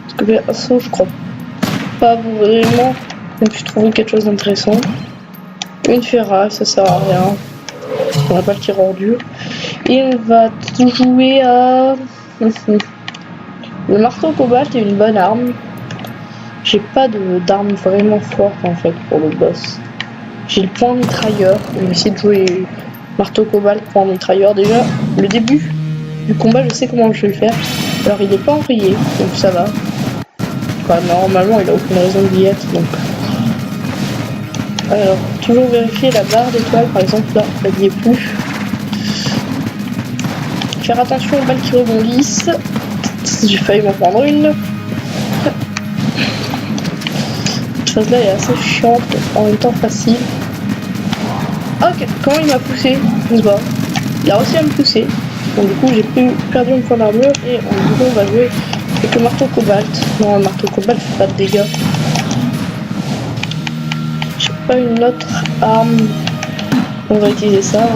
Parce que perso, je crois pas vraiment qu'on puisse trouver quelque chose d'intéressant. Une ferraille, ça sert à rien. On n'a pas le tireur dur. Et on va jouer à... Le marteau cobalt est une bonne arme. J'ai pas d'arme vraiment forte en fait pour le boss. J'ai le point mitrailleur, je vais essayer de jouer marteau cobalt, point mitrailleur. Déjà, le début du combat, je sais comment je vais le faire. Alors, il n'est pas enrayé, donc ça va. Enfin, normalement, il a aucune raison de y être, donc... Alors, toujours vérifier la barre d'étoiles, par exemple, là, elle n'y est plus. Faire attention aux balles qui rebondissent. J'ai failli m'en prendre une. Cette phase là est assez chiante, en même temps facile. Ok, comment il m'a poussé? Je sais pas. Il a réussi à me pousser. Donc du coup j'ai perdu une point d'armure et du coup on va jouer avec le marteau cobalt. Non, le marteau cobalt fait pas de dégâts. J'ai pas une autre arme. On va utiliser ça.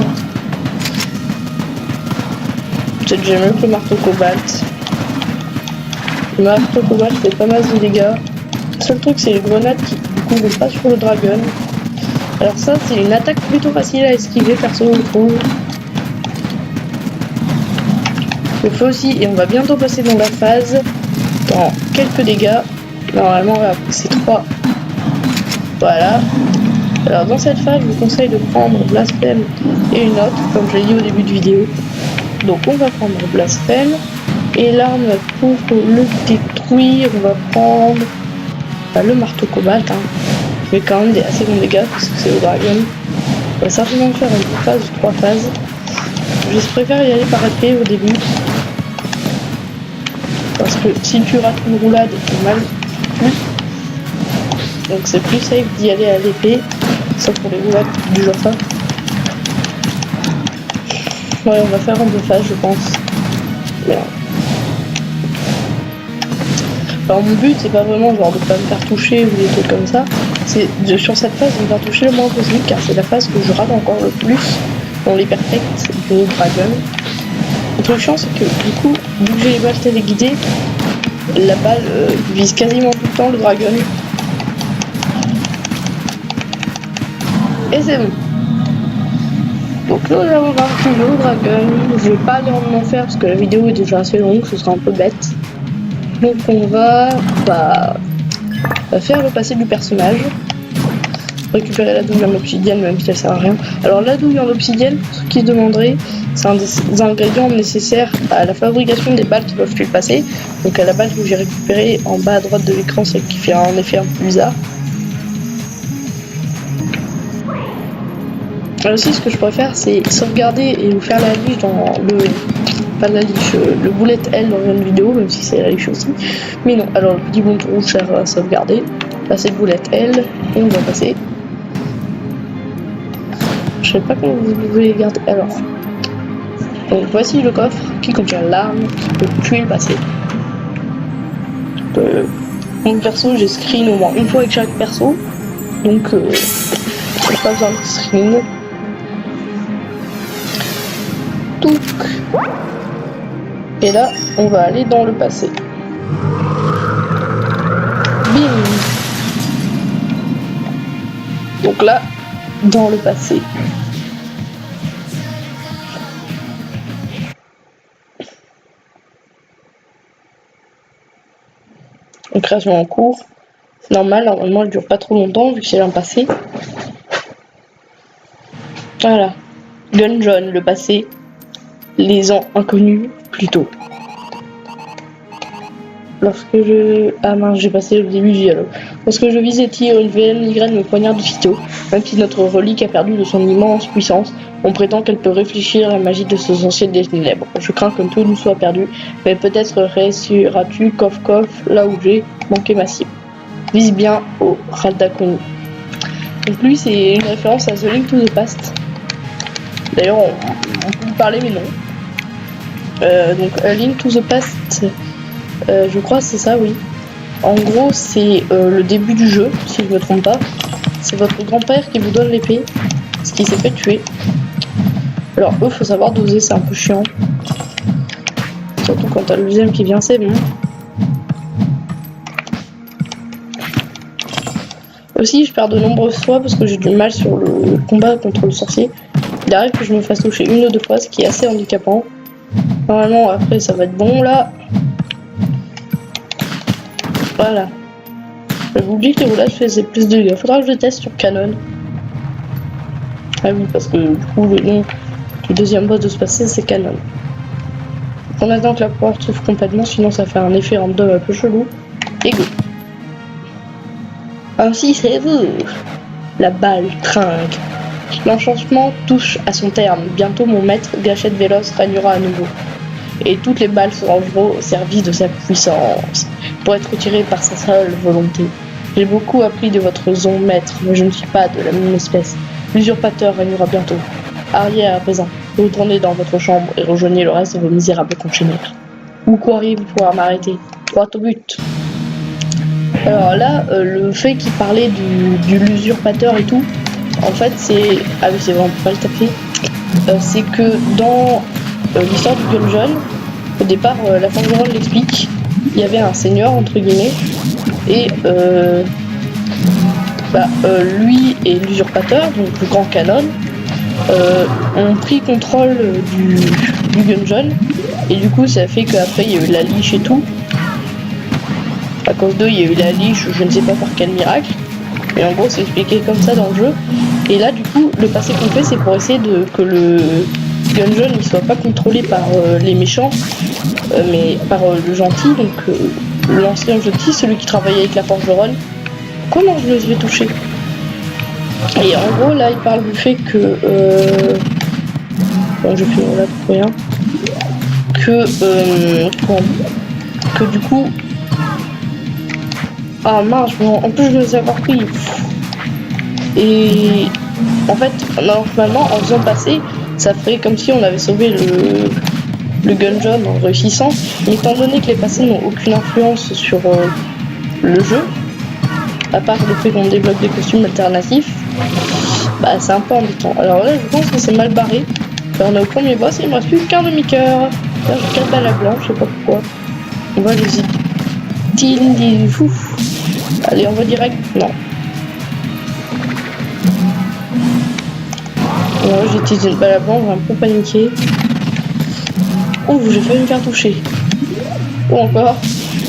C'est déjà mieux que le marteau cobalt. Le marteau cobalt fait pas mal de dégâts. Le seul truc c'est les grenades qui du coup vont pas sur le dragon. Alors ça c'est une attaque plutôt facile à esquiver perso je trouve. Je fais aussi et on va bientôt passer dans la phase dans quelques dégâts. Normalement c'est 3. Voilà. Alors dans cette phase je vous conseille de prendre blasphème et une autre comme je l'ai dit au début de vidéo. Donc on va prendre blasphème et l'arme pour le détruire on va prendre le marteau cobalt. Hein. Je fais quand même des assez bons dégâts parce que c'est le dragon. On va certainement faire une phase ou 3 phases. Je préfère y aller par épée au début. Parce que si tu rates une roulade, c'est mal plus. Donc c'est plus safe d'y aller à l'épée. Sauf pour les roulades du genre ça. Ouais, on va faire en 2 phases je pense. Merde. Alors mon but c'est pas vraiment genre de pas me faire toucher ou des trucs comme ça, c'est sur cette phase de me faire toucher le moins possible car c'est la phase que je rate encore le plus dans les perfects de dragon. Le truc chiant c'est que du coup, vu que j'ai les balles téléguidées, la balle vise quasiment tout le temps le dragon. Et c'est bon. Donc nous avons vaincu le dragon, je vais pas aller en enfer parce que la vidéo est déjà assez longue, ce sera un peu bête. Donc on va faire le passé du personnage, récupérer la douille en obsidienne même si elle sert à rien. Alors la douille en obsidienne, pour ceux qui se demanderaient, c'est un des ingrédients nécessaires à la fabrication des balles qui peuvent tuer le passé. Donc à la balle que j'ai récupérée en bas à droite de l'écran, celle qui fait un effet un peu bizarre. Alors aussi ce que je préfère c'est sauvegarder et vous faire la liche dans pas la liche, le bullet L dans une vidéo, même si c'est la liche aussi. Mais non, alors le petit bouton rouge sert à sauvegarder. Là c'est le bullet L et on va passer. Je sais pas comment vous pouvez garder. Alors. Donc voici le coffre qui contient l'arme qui peut tuer le passé. Mon perso, j'ai screen au moins une fois avec chaque perso. Donc pas besoin de string. Touc. Et là, on va aller dans le passé. Bim. Donc là, dans le passé. Donc création en cours. C'est normal, normalement elle dure pas trop longtemps vu que c'est un passé. Voilà. Gungeon, le passé. Les ans inconnus, plutôt. Lorsque je... Ah mince, j'ai passé le début du dialogue. Lorsque je visais Tyr, une VM migraine me poignarde aussitôt. Même si notre relique a perdu de son immense puissance, on prétend qu'elle peut réfléchir la magie de ce sorcier des ténèbres. Je crains que tout nous soit perdu, mais peut-être réussiras-tu, coff coff, là où j'ai manqué ma cible. Vise bien au Raldakoni. Donc lui, c'est une référence à The Link to the Past. D'ailleurs, on peut lui parler, mais non. Donc, A Link to the Past, je crois c'est ça, oui. En gros, c'est le début du jeu, si je me trompe pas. C'est votre grand-père qui vous donne l'épée, ce qui s'est fait tuer. Alors, eux, faut savoir doser, c'est un peu chiant. Surtout quand t'as le deuxième qui vient, c'est bon. Aussi, je perds de nombreuses fois parce que j'ai du mal sur le combat contre le sorcier. Il arrive que je me fasse toucher une ou deux fois, ce qui est assez handicapant. Normalement, après, ça va être bon, là. Voilà. Je vous dis que les roulages faisaient plus de dégâts. Faudra que je teste sur Canon. Ah oui, parce que du coup, le nom du deuxième boss de ce passé, c'est Canon. On attend que la porte s'ouvre complètement, sinon ça fait un effet random un peu chelou. Et go. Ainsi, c'est vous. La balle trinque. L'enchantement touche à son terme. Bientôt, mon maître, Gâchette Véloce, régnera à nouveau. Et toutes les balles se rangeront au service de sa puissance, pour être tirées par sa seule volonté. J'ai beaucoup appris de votre zon maître, mais je ne suis pas de la même espèce. L'usurpateur régnera bientôt. Arrière à présent, retournez dans votre chambre et rejoignez le reste de vos misérables congénères. Où croiriez-vous pouvoir m'arrêter? Droit au but. Alors là, le fait qu'il parlait de l'usurpateur et tout, en fait c'est... Ah oui, c'est vraiment pas le taper. C'est que dans l'histoire du Gungeon, au départ, la forgeronne l'explique, il y avait un seigneur entre guillemets, et lui et l'usurpateur, donc le grand canon, ont pris contrôle du Gungeon, et du coup ça fait qu'après il y a eu la liche et tout. À cause d'eux, il y a eu la liche, je ne sais pas par quel miracle. Et en gros, c'est expliqué comme ça dans le jeu. Et là, du coup, le passé qu'on fait, c'est pour essayer que le Gungeon ne soit pas contrôlé par les méchants, mais par le gentil, donc l'ancien gentil, celui qui travaillait avec la forgeronne. Comment je me suis touché? Et en gros, là, il parle du fait que... Bon, je fais là pour rien. Que du coup... Ah mince, en plus je me suis encore pris. Et en fait, normalement, en faisant passer, ça ferait comme si on avait sauvé le Gungeon en réussissant. Mais étant donné que les passés n'ont aucune influence sur le jeu, à part le fait qu'on débloque des costumes alternatifs, bah c'est un peu embêtant. Alors là, je pense que c'est mal barré. Alors, on est au premier boss et il me reste plus qu'un demi-cœur. Là, j'ai 4 balles à blanc, je sais pas pourquoi. On va les fou. Allez, on va direct. Non. Ouais, j'ai utilisé une balle à blanc, j'ai un peu paniqué. Ouh, j'ai failli me faire toucher. Ou encore,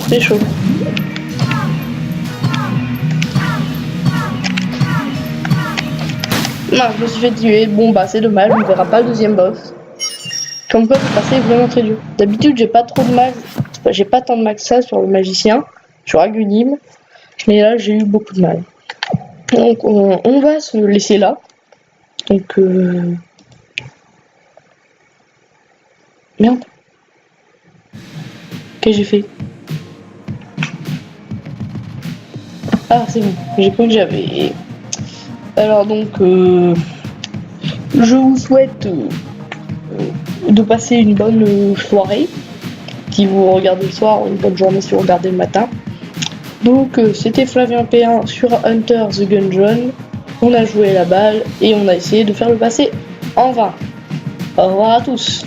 c'est chaud. Non, je me suis fait tuer. Bon, bah, c'est dommage, on verra pas le deuxième boss. Comme quoi, c'est passé vraiment très dur. D'habitude, j'ai pas trop de mal. J'ai pas tant de mal que ça sur le magicien, sur Agunim, mais là j'ai eu beaucoup de mal. Donc on va se laisser là. Donc merde. Qu'est-ce que j'ai fait? Ah c'est bon, j'ai cru que j'avais... Alors donc je vous souhaite de passer une bonne soirée. Si vous regardez le soir, une bonne journée si vous regardez le matin. Donc c'était Flavien P1 sur Hunter the Gungeon. On a joué la balle et on a essayé de faire le passer en vain. Au revoir à tous.